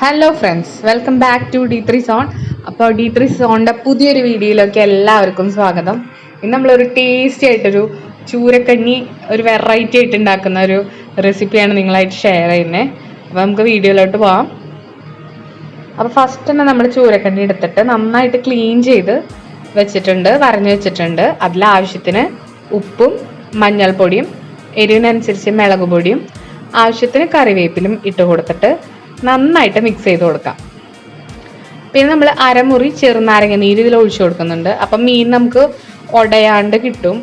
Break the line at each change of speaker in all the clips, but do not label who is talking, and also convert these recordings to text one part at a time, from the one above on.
Hello friends, welcome back to D3 zone. അപ്പോൾ D3 സോണിൻ്റെ പുതിയൊരു വീഡിയോയിലേക്ക് എല്ലാവർക്കും സ്വാഗതം. ഇന്ന് നമ്മളൊരു ടേസ്റ്റി ആയിട്ടൊരു ചൂരക്കഞ്ഞി ഒരു വെറൈറ്റി ആയിട്ട് ഉണ്ടാക്കുന്ന ഒരു റെസിപ്പിയാണ് നിങ്ങളായിട്ട് ഷെയർ ചെയ്യുന്നത്. അപ്പോൾ നമുക്ക് വീഡിയോയിലോട്ട് പോകാം. അപ്പോൾ ഫസ്റ്റ് തന്നെ നമ്മൾ ചൂരക്കഞ്ഞി എടുത്തിട്ട് നന്നായിട്ട് ക്ലീൻ ചെയ്ത് വെച്ചിട്ടുണ്ട്, വരഞ്ഞ് വെച്ചിട്ടുണ്ട്. അതിലാവശ്യത്തിന് ഉപ്പും മഞ്ഞൾപ്പൊടിയും എരിവിനനുസരിച്ച് മുളക് പൊടിയും ആവശ്യത്തിന് കറിവേപ്പിലും ഇട്ട് കൊടുത്തിട്ട് നന്നായിട്ട് മിക്സ് ചെയ്ത് കൊടുക്കാം. പിന്നെ നമ്മൾ അരമുറി ചെറുനാരങ്ങ നീര് ഇതിൽ ഒഴിച്ചു കൊടുക്കുന്നുണ്ട്. അപ്പം മീൻ നമുക്ക് ഉടയാണ്ട് കിട്ടും.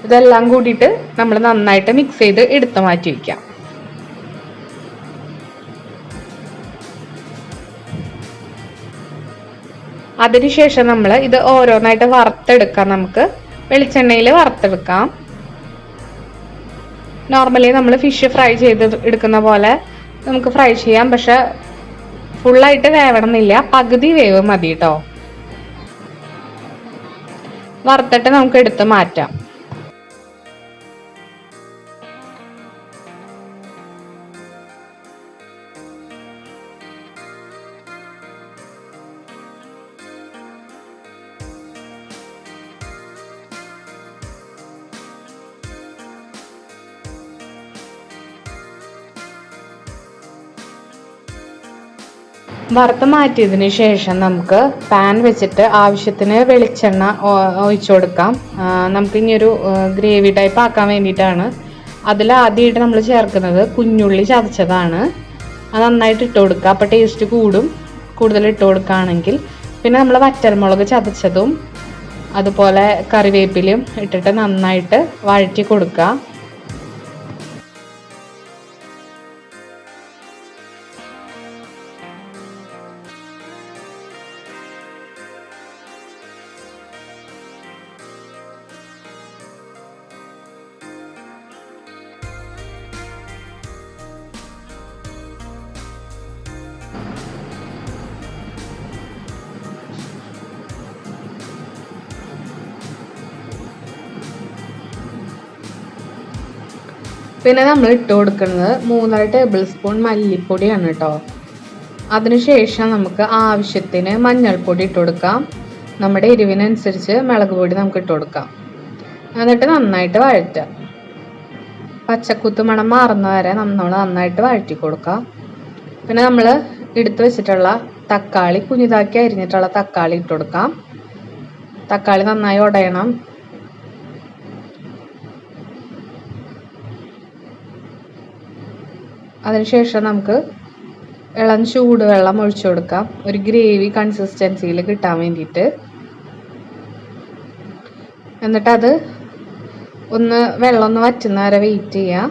ഇതെല്ലാം കൂടിയിട്ട് നമ്മൾ നന്നായിട്ട് മിക്സ് ചെയ്ത് എടുത്ത് മാറ്റി വയ്ക്കാം. അതിനുശേഷം നമ്മൾ ഇത് ഓരോന്നായിട്ട് വറുത്തെടുക്കാം. നമുക്ക് വെളിച്ചെണ്ണയിൽ വറുത്തെടുക്കാം. നോർമലി നമ്മൾ ഫിഷ് ഫ്രൈ ചെയ്ത് എടുക്കുന്ന പോലെ നമുക്ക് ഫ്രൈ ചെയ്യാം. പക്ഷെ ഫുള്ളായിട്ട് വേവണമെന്നില്ല, പകുതി വേവ് മതി കേട്ടോ. വറുത്തിട്ട് നമുക്ക് എടുത്ത് മാറ്റാം. വറുത്ത് മാറ്റിയതിന് ശേഷം നമുക്ക് പാൻ വെച്ചിട്ട് ആവശ്യത്തിന് വെളിച്ചെണ്ണ ഒഴിച്ചു കൊടുക്കാം. നമുക്ക് ഇനിയൊരു ഗ്രേവി ടൈപ്പ് ആക്കാൻ വേണ്ടിയിട്ടാണ്. അതിൽ ആദ്യമായിട്ട് നമ്മൾ ചേർക്കുന്നത് കുഞ്ഞുള്ളി ചതച്ചതാണ്. അത് നന്നായിട്ട് ഇട്ട് കൊടുക്കുക, അപ്പോൾ ടേസ്റ്റ് കൂടും കൂടുതൽ ഇട്ട് കൊടുക്കുകയാണെങ്കിൽ. പിന്നെ നമ്മൾ വറ്റൽമുളക് ചതച്ചതും അതുപോലെ കറിവേപ്പിലയും ഇട്ടിട്ട് നന്നായിട്ട് വഴറ്റി കൊടുക്കുക. പിന്നെ നമ്മൾ ഇട്ട് കൊടുക്കുന്നത് 3 ടേബിൾ സ്പൂൺ മല്ലിപ്പൊടിയാണ് കേട്ടോ. അതിനുശേഷം നമുക്ക് ആവശ്യത്തിന് മഞ്ഞൾപ്പൊടി ഇട്ട് കൊടുക്കാം. നമ്മുടെ എരിവിനനുസരിച്ച് മുളക് പൊടി നമുക്ക് ഇട്ട് കൊടുക്കാം. എന്നിട്ട് നന്നായിട്ട് വഴറ്റാം. പച്ചക്കുത്ത് മണം മാറുന്ന വരെ നമ്മൾ നന്നായിട്ട് വഴറ്റി കൊടുക്കാം. പിന്നെ നമ്മൾ എടുത്തു വെച്ചിട്ടുള്ള തക്കാളി, കുഞ്ഞിതാക്കി അരിഞ്ഞിട്ടുള്ള തക്കാളി ഇട്ട് കൊടുക്കാം. തക്കാളി നന്നായി ഉടയണം. അതിനുശേഷം നമുക്ക് ഇളം ചൂടുവെള്ളം ഒഴിച്ചു കൊടുക്കാം, ഒരു ഗ്രേവി കൺസിസ്റ്റൻസിയിൽ കിട്ടാൻ വേണ്ടിയിട്ട്. എന്നിട്ട് അത് വെള്ളം ഒന്ന് വറ്റുന്ന വരെ വെയിറ്റ് ചെയ്യാം.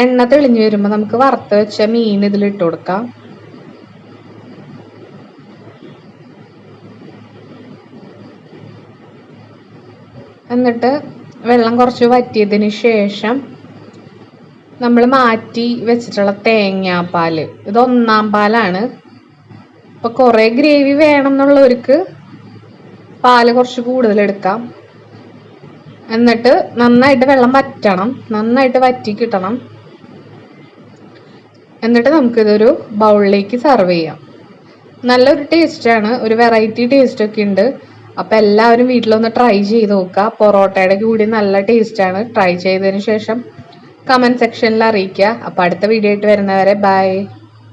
എണ്ണ തെളിഞ്ഞു വരുമ്പോൾ നമുക്ക് വറുത്ത് വെച്ച മീൻ ഇതിലിട്ട് കൊടുക്കാം. എന്നിട്ട് വെള്ളം കുറച്ച് വറ്റിയതിന് ശേഷം നമ്മൾ മാറ്റി വെച്ചിട്ടുള്ള തേങ്ങാപ്പാൽ, ഇത് 1-ാം പാലാണ്. അപ്പോൾ കുറേ ഗ്രേവി വേണം എന്നുള്ളവർക്ക് പാല് കുറച്ച് കൂടുതൽ എടുക്കാം. എന്നിട്ട് നന്നായിട്ട് വെള്ളം വറ്റണം, നന്നായിട്ട് വറ്റി കിട്ടണം. എന്നിട്ട് നമുക്കിതൊരു ബൗളിലേക്ക് സെർവ് ചെയ്യാം. നല്ലൊരു ടേസ്റ്റാണ്, ഒരു വെറൈറ്റി ടേസ്റ്റൊക്കെ ഉണ്ട്. അപ്പോൾ എല്ലാവരും വീട്ടിലൊന്ന് ട്രൈ ചെയ്ത് നോക്കുക. പൊറോട്ടയുടെ കൂടി നല്ല ടേസ്റ്റാണ്. ട്രൈ ചെയ്തതിന് ശേഷം കമൻറ്റ് സെക്ഷനിൽ അറിയിക്കുക. അപ്പോൾ അടുത്ത വീഡിയോ ആയിട്ട് വരുന്നവരെ ബൈ.